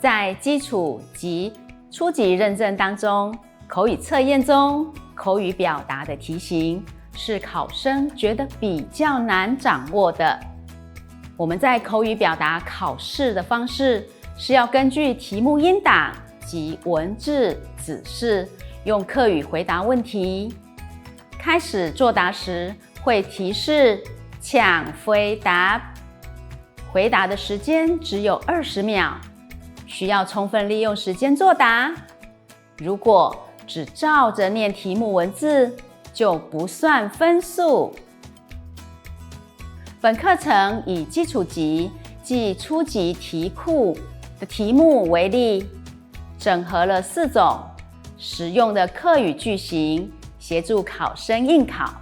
在基础及初级认证当中，口语测验中口语表达的题型是考生觉得比较难掌握的。我们在口语表达考试的方式是要根据题目音档及文字指示，用客语回答问题。开始作答时会提示抢回答，回答的时间只有20秒，需要充分利用时间作答。如果只照着念题目文字，就不算分数。本课程以基础级即初级题库的题目为例，整合了4种实用的客语句型，协助考生应考。